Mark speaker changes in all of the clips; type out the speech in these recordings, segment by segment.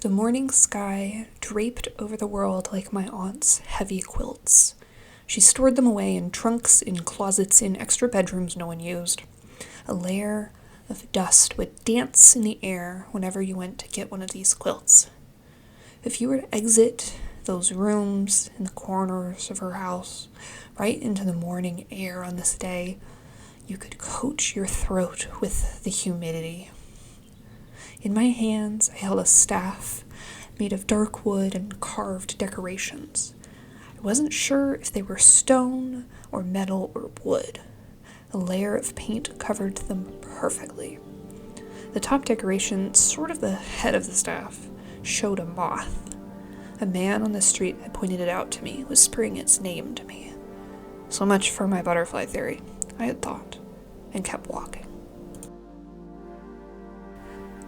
Speaker 1: The morning sky draped over the world like my aunt's heavy quilts. She stored them away in trunks, in closets, in extra bedrooms no one used. A layer of dust would dance in the air whenever you went to get one of these quilts. If you were to exit those rooms in the corners of her house, right into the morning air on this day, you could coat your throat with the humidity. In my hands, I held a staff made of dark wood and carved decorations. I wasn't sure if they were stone or metal or wood. A layer of paint covered them perfectly. The top decoration, sort of the head of the staff, showed a moth. A man on the street had pointed it out to me, whispering its name to me. So much for my butterfly theory, I had thought, and kept walking.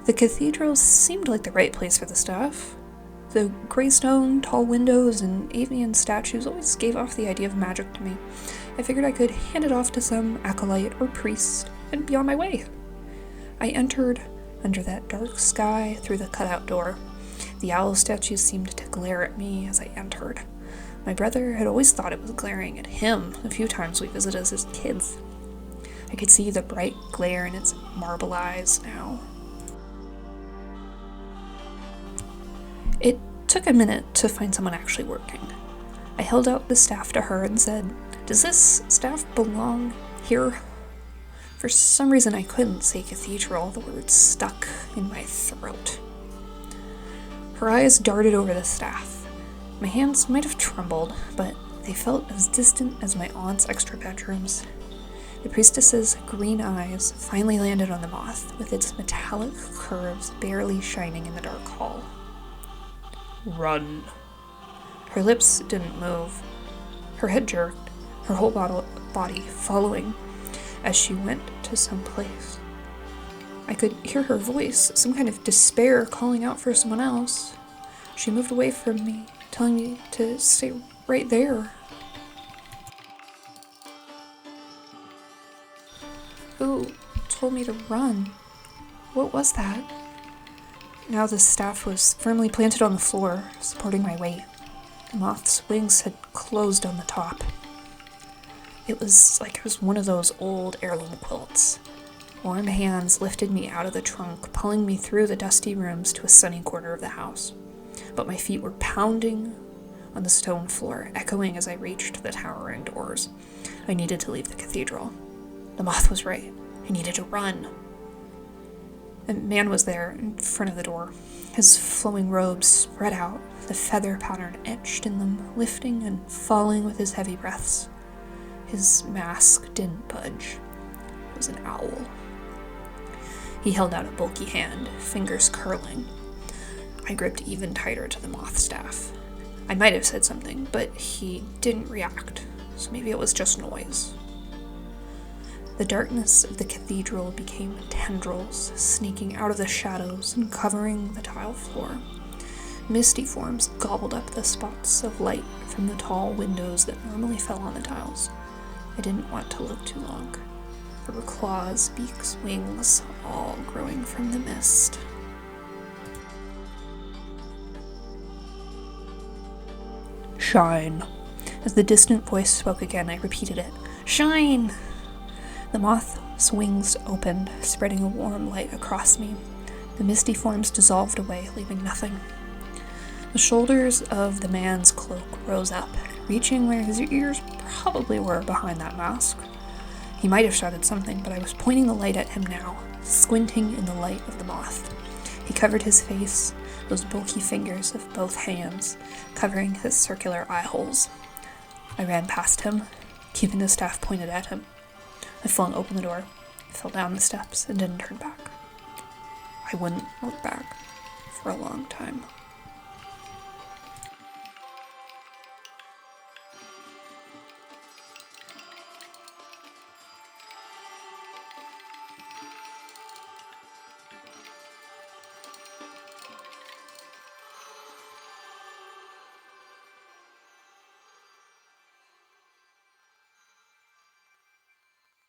Speaker 1: The cathedral seemed like the right place for the staff. The gray stone, tall windows, and avian statues always gave off the idea of magic to me. I figured I could hand it off to some acolyte or priest and be on my way. I entered under that dark sky through the cutout door. The owl statues seemed to glare at me as I entered. My brother had always thought it was glaring at him the few times we visited as kids. I could see the bright glare in its marble eyes now. It took a minute to find someone actually working. I held out the staff to her and said, "Does this staff belong here?" For some reason I couldn't say cathedral, the word stuck in my throat. Her eyes darted over the staff. My hands might have trembled, but they felt as distant as my aunt's extra bedrooms. The priestess's green eyes finally landed on the moth, with its metallic curves barely shining in the dark hall. "Run." Her lips didn't move. Her head jerked, her whole body following as she went to some place. I could hear her voice, some kind of despair calling out for someone else. She moved away from me, telling me to stay right there. Who told me to run? What was that? Now the staff was firmly planted on the floor, supporting my weight. The moth's wings had closed on the top. It was like it was one of those old heirloom quilts. Warm hands lifted me out of the trunk, pulling me through the dusty rooms to a sunny corner of the house. But my feet were pounding on the stone floor, echoing as I reached the towering doors. I needed to leave the cathedral. The moth was right. I needed to run. A man was there in front of the door, his flowing robes spread out, the feather pattern etched in them, lifting and falling with his heavy breaths. His mask didn't budge. It was an owl. He held out a bulky hand, fingers curling. I gripped even tighter to the moth staff. I might have said something, but he didn't react, so maybe it was just noise. The darkness of the cathedral became tendrils, sneaking out of the shadows and covering the tile floor. Misty forms gobbled up the spots of light from the tall windows that normally fell on the tiles. I didn't want to look too long. There were claws, beaks, wings, all growing from the mist. "Shine." As the distant voice spoke again, I repeated it. "Shine!" The moth's wings opened, spreading a warm light across me. The misty forms dissolved away, leaving nothing. The shoulders of the man's cloak rose up, reaching where his ears probably were behind that mask. He might have shouted something, but I was pointing the light at him now, squinting in the light of the moth. He covered his face, those bulky fingers of both hands, covering his circular eye holes. I ran past him, keeping the staff pointed at him. I flung open the door, fell down the steps, and didn't turn back. I wouldn't look back for a long time.